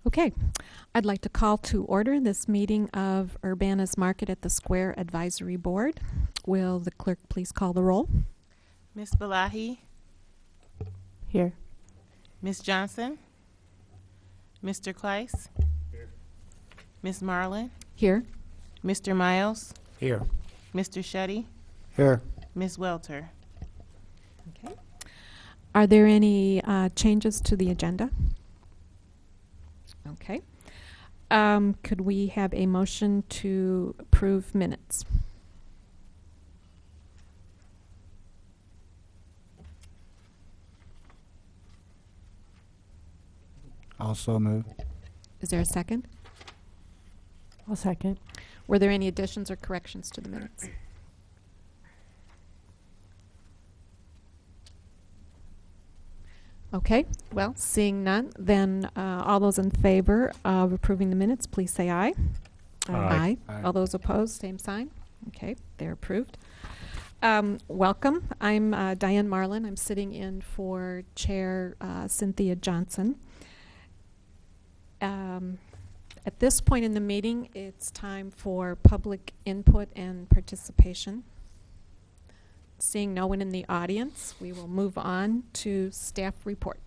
Okay, I'd like to call to order this meeting of Urbana's Market at the Square Advisory Board. Will the clerk please call the roll? Ms. Balahi, Here. Ms. Johnson, Mr. Kleiss, Ms. Marlin, Here. Mr. Miles, Here. Mr. Shetty, Here. Ms. Welter. Okay. Are there any changes to the agenda? Okay. Could we have a motion to approve minutes? Also move. Is there a second? I'll second. Were there any additions or corrections to the minutes? Okay, well, seeing none, then all those in favor of approving the minutes, please say aye. Aye. Aye. All those opposed, same sign. Okay, they're approved. Welcome. I'm Diane Marlin. I'm sitting in for Chair Cynthia Johnson. At this point in the meeting, it's time for public input and participation. Seeing no one in the audience, we will move on to staff report.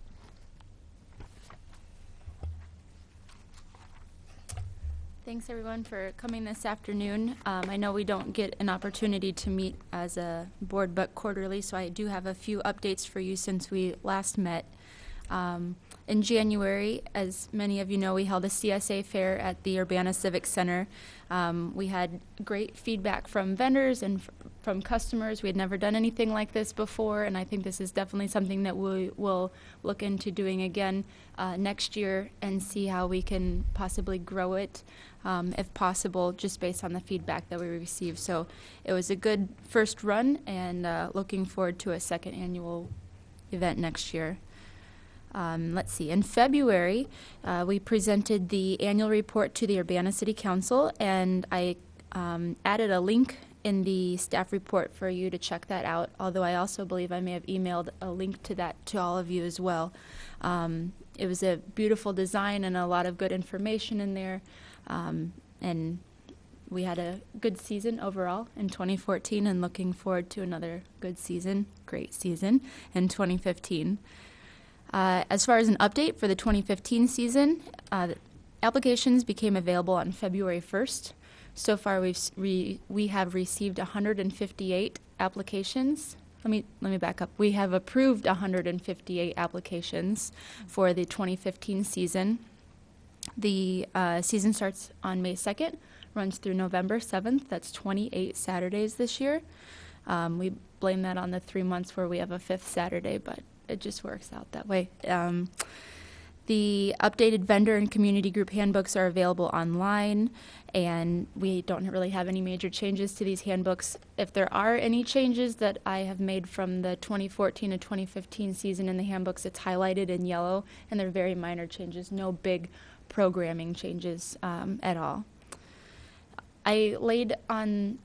Thanks everyone for coming this afternoon. I know we don't get an opportunity to meet as a board but quarterly, so I do have a few updates for you since we last met. In January, as many of you know, we held a CSA fair at the Urbana Civic Center. We had great feedback from vendors and from customers. We had never done anything like this before, and I think this is definitely something that we will look into doing again next year and see how we can possibly grow it, if possible, just based on the feedback that we received. So it was a good first run, and looking forward to a second annual event next year. Let's see, in February, we presented the annual report to the Urbana City Council, and I added a link in the staff report for you to check that out, although I also believe I may have emailed a link to that to all of you as well. It was a beautiful design and a lot of good information in there, and we had a good season overall in 2014 and looking forward to another good season, great season, in 2015. As far as an update for the 2015 season, applications became available on February 1st. So far, we have received 158 applications. Let me back up. We have approved 158 applications for the 2015 season. The season starts on May 2nd, runs through November 7th. That's 28 Saturdays this year. We blame that on the 3 months where we have a fifth Saturday, but it just works out that way. The updated vendor and community group handbooks are available online, and we don't really have any major changes to these handbooks. If there are any changes that I have made from the 2014 to 2015 season in the handbooks, it's highlighted in yellow, and they're very minor changes, no big programming changes at all. I laid on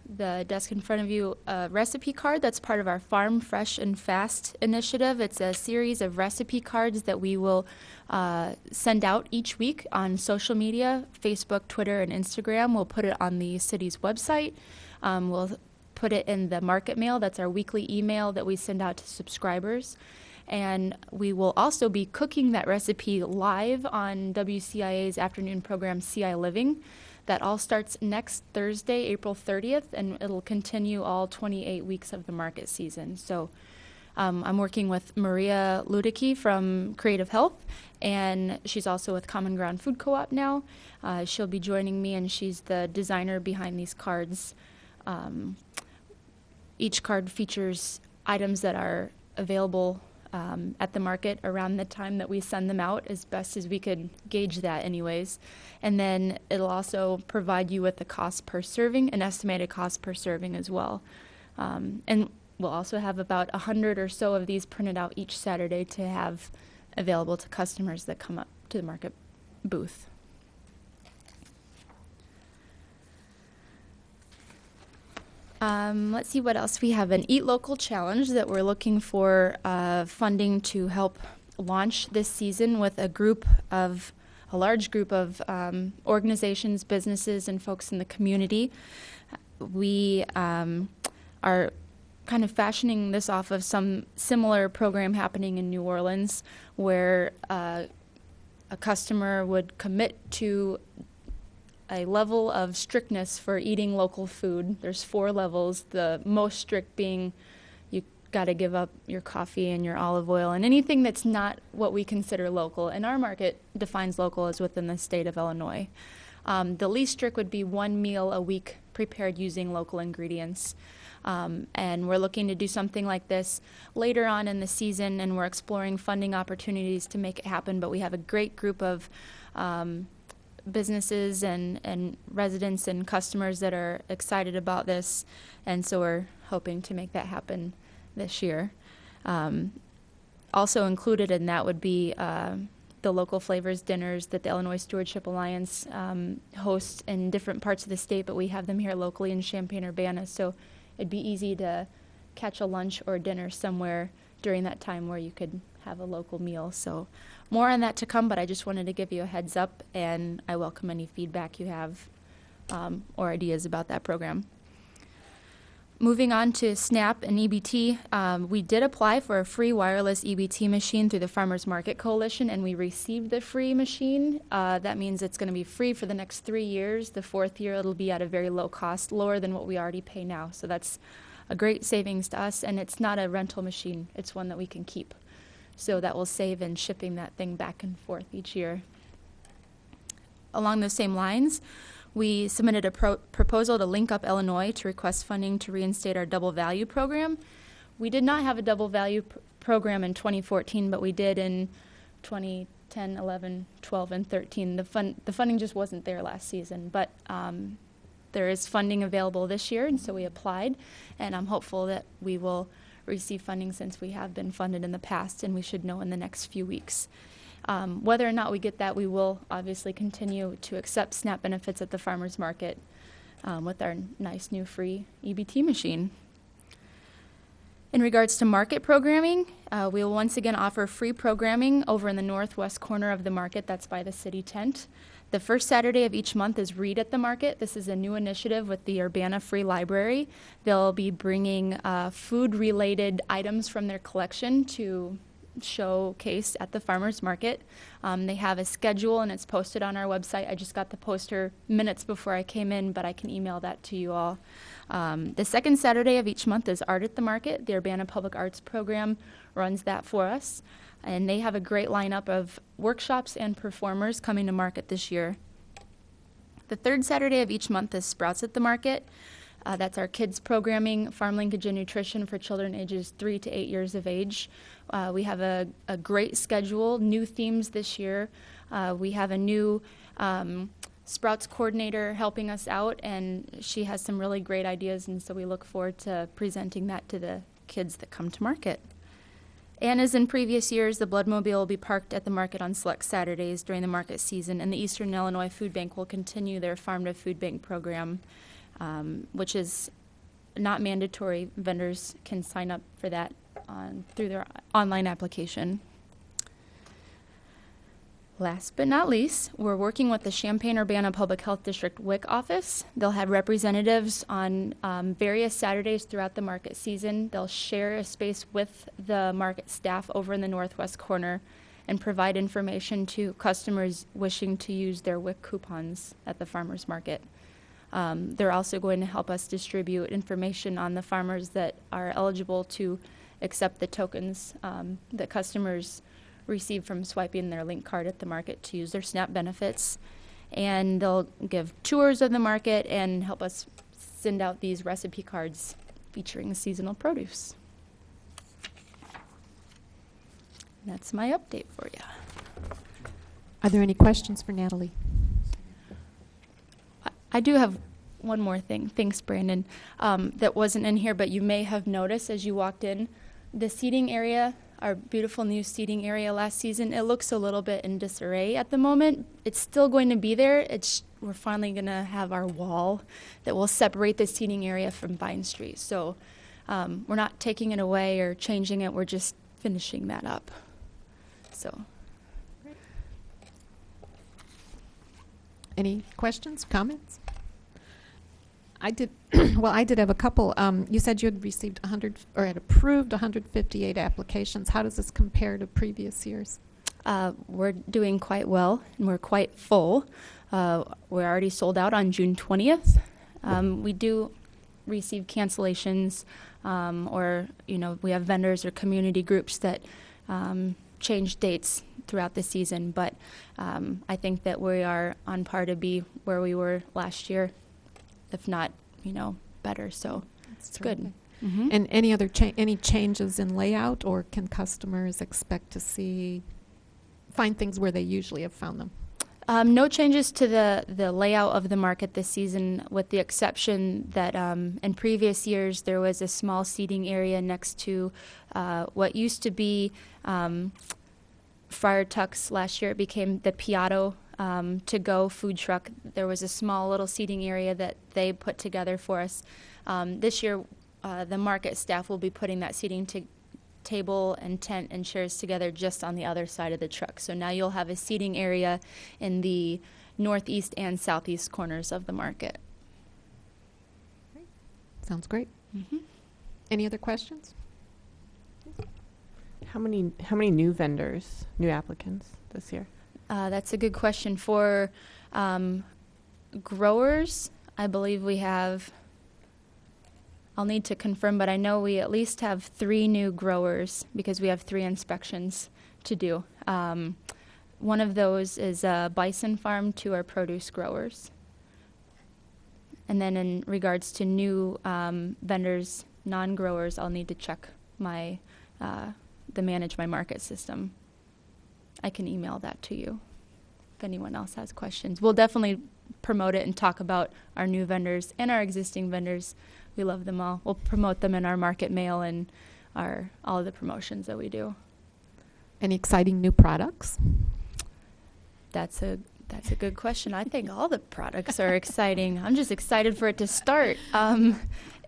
the desk in front of you a recipe card that's part of our Farm Fresh and Fast initiative. It's a series of recipe cards that we will send out each week on social media, Facebook, Twitter, and Instagram. We'll put it on the city's website. We'll put it in the market mail. That's our weekly email that we send out to subscribers. And we will also be cooking that recipe live on WCIA's afternoon program, CI Living. That all starts next Thursday, April 30th, and it'll continue all 28 weeks of the market season. So I'm working with Maria Ludicky from Creative Health, and she's also with Common Ground Food Co-op now. She'll be joining me, and she's the designer behind these cards. Each card features items that are available at the market around the time that we send them out, as best as we could gauge that anyways. And then it'll also provide you with the cost per serving, an estimated cost per serving as well. And we'll also have about 100 or so of these printed out each Saturday to have available to customers that come up to the market booth. Let's see what else. We have an Eat Local challenge that we're looking for funding to help launch this season with a large group of organizations, businesses, and folks in the community. We are kind of fashioning this off of some similar program happening in New Orleans, where a customer would commit to a level of strictness for eating local food. There's 4 levels, the most strict being you got to give up your coffee and your olive oil and anything that's not what we consider local. And our market defines local as within the state of Illinois. The least strict would be 1 meal a week prepared using local ingredients. And we're looking to do something like this later on in the season, and we're exploring funding opportunities to make it happen. But we have a great group of businesses and residents and customers that are excited about this, and so we're hoping to make that happen this year. Also included in that would be the local flavors dinners that the Illinois Stewardship Alliance hosts in different parts of the state, but we have them here locally in Champaign-Urbana, so it'd be easy to catch a lunch or dinner somewhere during that time where you could have a local meal. So more on that to come, but I just wanted to give you a heads up, and I welcome any feedback you have or ideas about that program. Moving on to SNAP and EBT, we did apply for a free wireless EBT machine through the Farmers Market Coalition, and we received the free machine. That means it's going to be free for the next 3 years. The 4th year, it'll be at a very low cost, lower than what we already pay now. So that's a great savings to us, and it's not a rental machine. It's one that we can keep. So that will save in shipping that thing back and forth each year. Along those same lines, we submitted a proposal to Link Up Illinois to request funding to reinstate our double value program. We did not have a double value program in 2014, but we did in 2010, 11, 12, and 13. The funding just wasn't there last season, but there is funding available this year, and so we applied, and I'm hopeful that we will receive funding since we have been funded in the past, and we should know in the next few weeks. Whether or not we get that, we will obviously continue to accept SNAP benefits at the farmers market with our nice new free EBT machine. In regards to market programming, we will once again offer free programming over in the northwest corner of the market. That's by the city tent. The first Saturday of each month is Read at the Market. This is a new initiative with the Urbana Free Library. They'll be bringing food-related items from their collection to showcase at the farmers market. They have a schedule, and it's posted on our website. I just got the poster minutes before I came in, but I can email that to you all. The second Saturday of each month is Art at the Market. The Urbana Public Arts Program runs that for us, and they have a great lineup of workshops and performers coming to market this year. The third Saturday of each month is Sprouts at the Market. That's our kids programming, farm linkage and nutrition for children ages 3 to 8 years of age. We have a great schedule, new themes this year. We have a new Sprouts coordinator helping us out, and she has some really great ideas, and so we look forward to presenting that to the kids that come to market. And as in previous years, the Bloodmobile will be parked at the market on select Saturdays during the market season, and the Eastern Illinois Food Bank will continue their Farm to Food Bank program, which is not mandatory. Vendors can sign up for that through their online application. Last but not least, we're working with the Champaign-Urbana Public Health District WIC office. They'll have representatives on various Saturdays throughout the market season. They'll share a space with the market staff over in the northwest corner and provide information to customers wishing to use their WIC coupons at the farmers market. They're also going to help us distribute information on the farmers that are eligible to accept the tokens that customers receive from swiping their link card at the market to use their SNAP benefits. And they'll give tours of the market and help us send out these recipe cards featuring seasonal produce. And that's my update for you. Are there any questions for Natalie? I do have one more thing. Thanks, Brandon. That wasn't in here, but you may have noticed as you walked in, the seating area, our beautiful new seating area last season, it looks a little bit in disarray at the moment. It's still going to be there. We're finally going to have our wall that will separate the seating area from Vine Street. So we're not taking it away or changing it. We're just finishing that up. So, Any questions, comments? I did, well, I did have a couple. You said you had received 100, or had approved 158 applications. How does this compare to previous years? we're doing quite well, and we're quite full. We're already sold out on June 20th. We do receive cancellations, or, we have vendors or community groups that change dates throughout the season, but I think that we are on par to be where we were last year, if not, better. So it's good. terrific. Mhm. And any changes in layout, or can customers expect to find things where they usually have found them? No changes to the layout of the market this season, with the exception that in previous years there was a small seating area next to what used to be Friar Tuck's. Last year it became the Piatto to-go food truck. There was a small little seating area that they put together for us. This year the market staff will be putting that seating table and tent and chairs together just on the other side of the truck. So now you'll have a seating area in the northeast and southeast corners of the market. Sounds great. Mhm. Any other questions? How many new vendors, new applicants this year? That's a good question. For growers, I believe we have, I'll need to confirm, but I know we at least have 3 new growers because we have 3 inspections to do. One of those is a bison farm to our produce growers. And then in regards to new vendors, non-growers, I'll need to check the Manage My Market system. I can email that to you if anyone else has questions. We'll definitely promote it and talk about our new vendors and our existing vendors. We love them all. We'll promote them in our market mail and all of the promotions that we do. Any exciting new products? That's a good question. I think all the products are exciting. I'm just excited for it to start.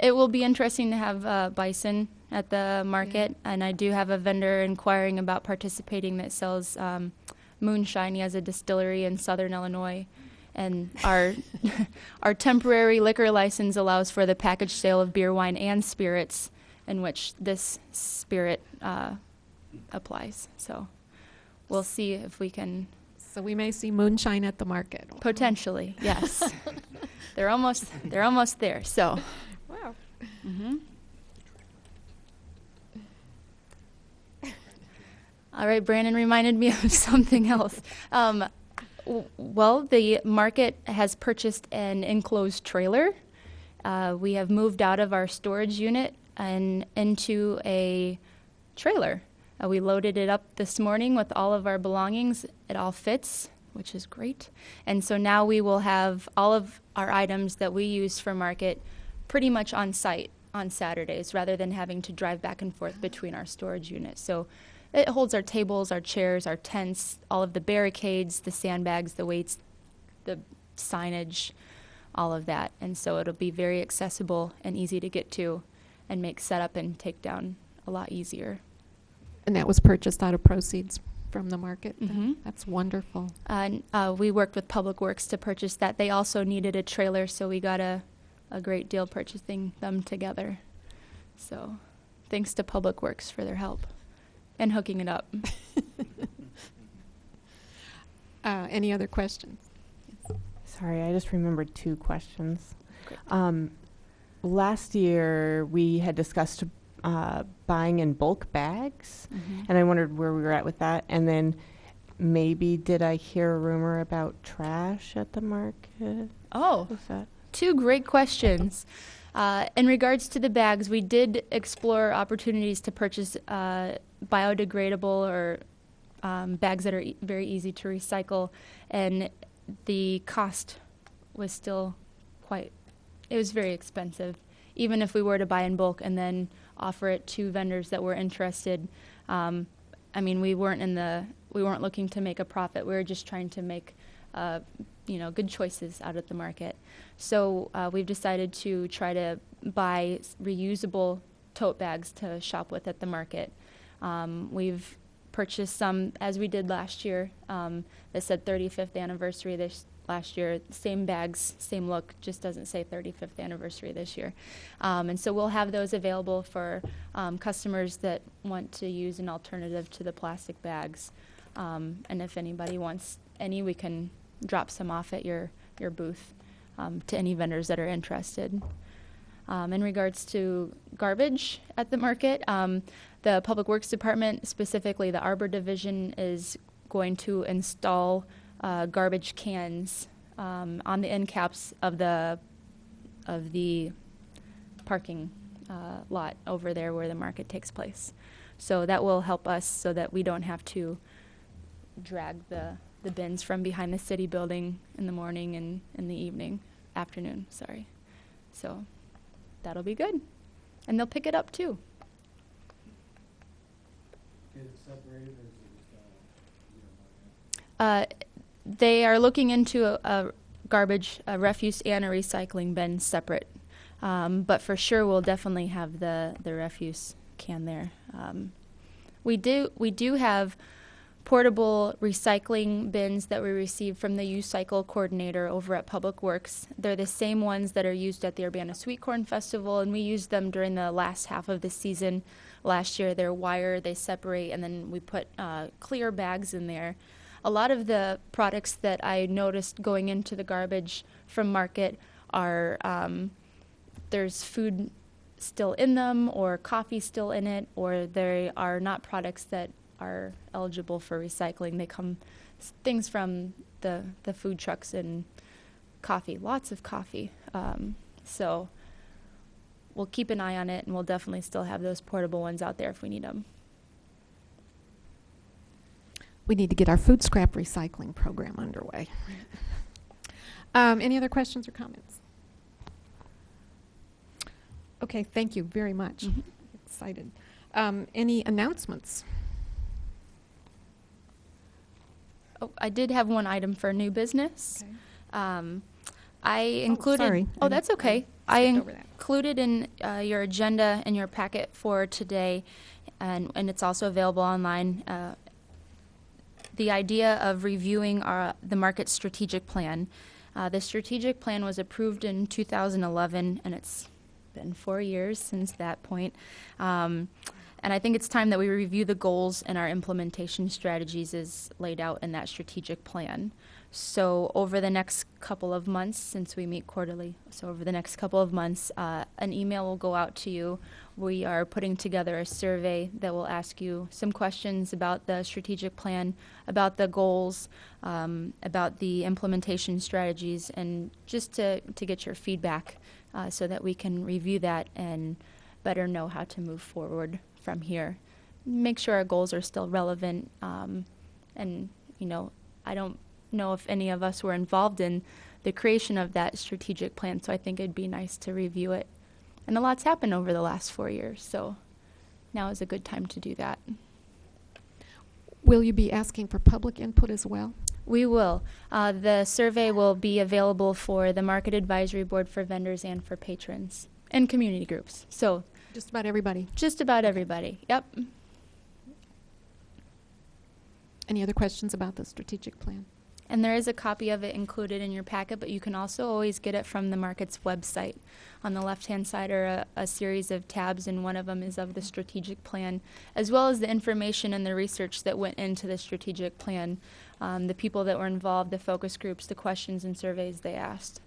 It will be interesting to have bison at the market, and I do have a vendor inquiring about participating that sells moonshine. He has a distillery in Southern Illinois, and our temporary liquor license allows for the package sale of beer, wine, and spirits, in which this spirit applies. So we'll see if we can. So we may see moonshine at the market. Potentially, yes. They're almost there. So. Wow. Mm-hmm. All right, Brandon reminded me of something else. Well, the market has purchased an enclosed trailer. We have moved out of our storage unit and into a trailer. We loaded it up this morning with all of our belongings. It all fits, which is great. And so now we will have all of our items that we use for market pretty much on site on Saturdays, rather than having to drive back and forth between our storage units. So it holds our tables, our chairs, our tents, all of the barricades, the sandbags, the weights, the signage, all of that. And so it'll be very accessible and easy to get to and make setup and take down a lot easier. And that was purchased out of proceeds from the market? then? Mhm. That's wonderful. We worked with Public Works to purchase that. They also needed a trailer, so we got a great deal purchasing them together. So thanks to Public Works for their help and hooking it up. Any other questions? Sorry, I just remembered 2 questions. Great. Last year, we had discussed buying in bulk bags, Mhm. and I wondered where we were at with that. And then maybe did I hear a rumor about trash at the market? Oh, Was that? 2 great questions. In regards to the bags, we did explore opportunities to purchase biodegradable or bags that are very easy to recycle, and the cost was still it was very expensive. Even if we were to buy in bulk and then offer it to vendors that were interested, we weren't looking to make a profit. We were just trying to make good choices out at the market. So we've decided to try to buy reusable tote bags to shop with at the market. We've purchase some, as we did last year, that said 35th anniversary this last year. Same bags, same look, just doesn't say 35th anniversary this year. And so we'll have those available for customers that want to use an alternative to the plastic bags. And if anybody wants any, we can drop some off at your booth to any vendors that are interested. In regards to garbage at the market, the Public Works Department, specifically the Arbor Division, is going to install garbage cans on the end caps of the parking lot over there where the market takes place. So that will help us so that we don't have to drag the bins from behind the city building in the morning and in the afternoon, sorry. So that'll be good. And they'll pick it up too. Get it separated, or is it just, They are looking into a garbage, a refuse, and a recycling bin separate. But for sure, we'll definitely have the refuse can there. We do have portable recycling bins that we received from the U-Cycle coordinator over at Public Works. They're the same ones that are used at the Urbana Sweet Corn Festival, and we used them during the last half of the season last year. They're wire, they separate, and then we put clear bags in there. A lot of the products that I noticed going into the garbage from market are there's food still in them, or coffee still in it, or they are not products that are eligible for recycling. They come things from the food trucks and coffee, lots of coffee. So we'll keep an eye on it, and we'll definitely still have those portable ones out there if we need them. We need to get our food scrap recycling program underway. Any other questions or comments? Okay, thank you very much. Mhm. Excited. Any announcements? Oh, I did have one item for new business. Okay. I included. sorry. Oh, that's okay. I skipped over that. included in your agenda in your packet for today, and it's also available online. The idea of reviewing the market strategic plan. The strategic plan was approved in 2011, and it's been 4 years since that point. And I think it's time that we review the goals and our implementation strategies as laid out in that strategic plan. So over the next couple of months, since we meet quarterly, so over the next couple of months, an email will go out to you. We are putting together a survey that will ask you some questions about the strategic plan, about the goals, about the implementation strategies, and just to get your feedback so that we can review that and better know how to move forward from here. Make sure our goals are still relevant. And, I don't know if any of us were involved in the creation of that strategic plan, so I think it'd be nice to review it. And a lot's happened over the last 4 years, so now is a good time to do that. Will you be asking for public input as well? We will. The survey will be available for the Market Advisory Board, for vendors, and for patrons and community groups. So Just about everybody. just about everybody. Yep. Any other questions about the strategic plan? And there is a copy of it included in your packet, but you can also always get it from the market's website. On the left-hand side are a series of tabs, and one of them is of the strategic plan, as well as the information and the research that went into the strategic plan, the people that were involved, the focus groups, the questions and surveys they asked,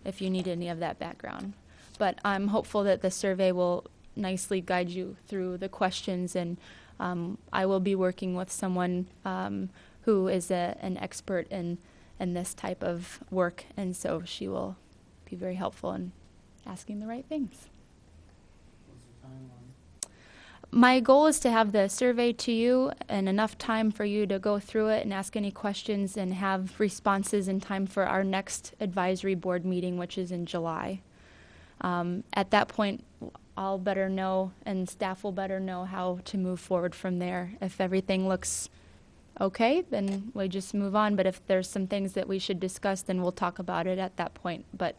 if you need any of that background. But I'm hopeful that the survey will nicely guide you through the questions, and I will be working with someone who is an expert in this type of work, and so she will be very helpful in asking the right things. What's the timeline? My goal is to have the survey to you and enough time for you to go through it and ask any questions and have responses in time for our next advisory board meeting, which is in July. At that point, I'll better know, and staff will better know how to move forward from there. If everything looks okay, then we just move on. But if there's some things that we should discuss, then we'll talk about it at that point. But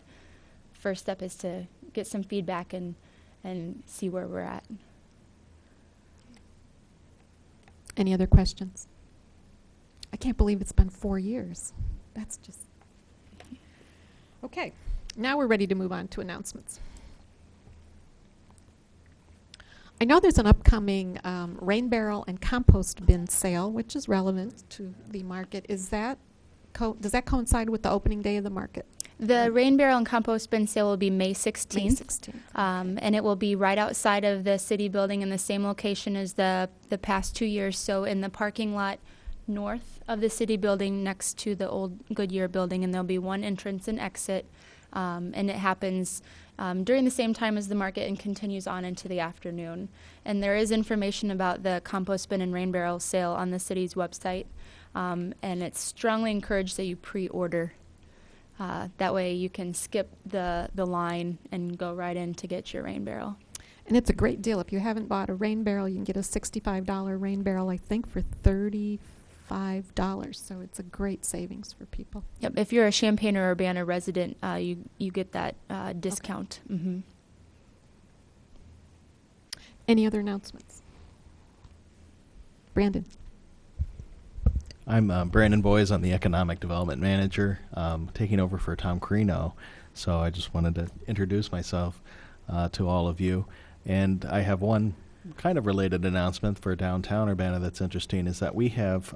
first step is to get some feedback and see where we're at. Any other questions? I can't believe it's been 4 years. That's just... Okay, now we're ready to move on to announcements. I know there's an upcoming rain barrel and compost bin sale, which is relevant to the market. Is that does that coincide with the opening day of the market? The rain barrel and compost bin sale will be May 16th. May 16th. And it will be right outside of the city building in the same location as the past 2 years. So in the parking lot north of the city building next to the old Goodyear building, and there'll be one entrance and exit. And it happens during the same time as the market and continues on into the afternoon. And there is information about the compost bin and rain barrel sale on the city's website. And it's strongly encouraged that you pre-order. That way you can skip the line and go right in to get your rain barrel. And it's a great deal. If you haven't bought a rain barrel, you can get a $65 rain barrel, I think, for $35. So it's a great savings for people. Yep. If you're a Champaign or Urbana resident, you get that discount. Okay. Mm-hmm. Any other announcements? Brandon. I'm Brandon Boyes. I'm the Economic Development Manager, taking over for Tom Carino. So I just wanted to introduce myself to all of you. And I have one kind of related announcement for downtown Urbana that's interesting, is that we have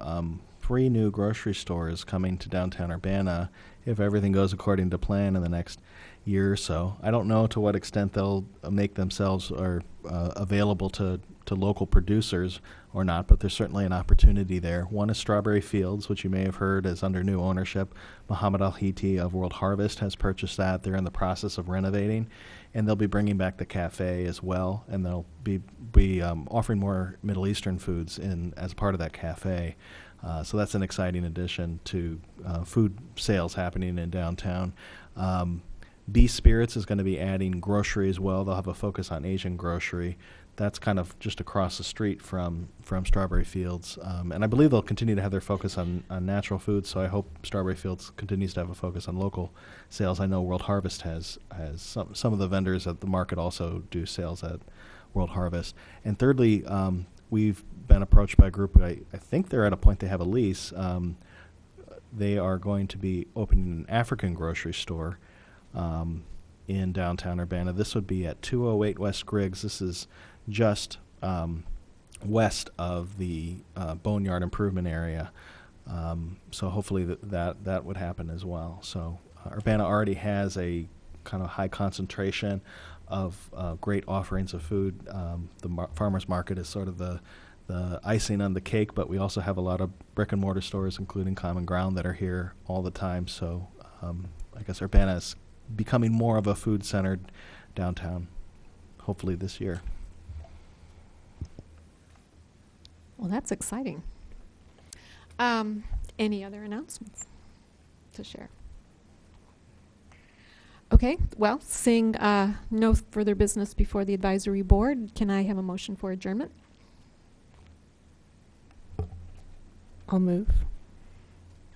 3 new grocery stores coming to downtown Urbana if everything goes according to plan in the next year or so. I don't know to what extent they'll make themselves or available to local producers or not, but there's certainly an opportunity there. One is Strawberry Fields, which you may have heard is under new ownership. Muhammad Al-Hiti of World Harvest has purchased that. They're in the process of renovating, and they'll be bringing back the cafe as well, and they'll be offering more Middle Eastern foods as part of that cafe. So that's an exciting addition to food sales happening in downtown. B Spirits is going to be adding grocery as well. They'll have a focus on Asian grocery. That's kind of just across the street from Strawberry Fields. And I believe they'll continue to have their focus on natural foods, so I hope Strawberry Fields continues to have a focus on local sales. I know World Harvest has some of the vendors at the market also do sales at World Harvest. And thirdly, we've been approached by a group, I think they're at a point they have a lease. They are going to be opening an African grocery store in downtown Urbana. This would be at 208 West Griggs. This is just west of the Boneyard Improvement area. So hopefully that would happen as well. So Urbana already has a kind of high concentration of great offerings of food. The farmers market is sort of the icing on the cake, but we also have a lot of brick and mortar stores, including Common Ground, that are here all the time. So I guess Urbana is becoming more of a food-centered downtown, hopefully this year. Well, that's exciting. Any other announcements to share? Okay, well, seeing no further business before the advisory board, can I have a motion for adjournment? I'll move.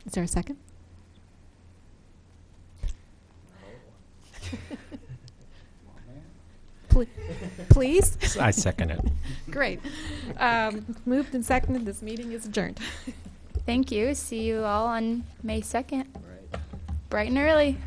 Is there a second? Please? I second it. Great. Moved and seconded. This meeting is adjourned. Thank you. See you all on May 2nd. Bright and early.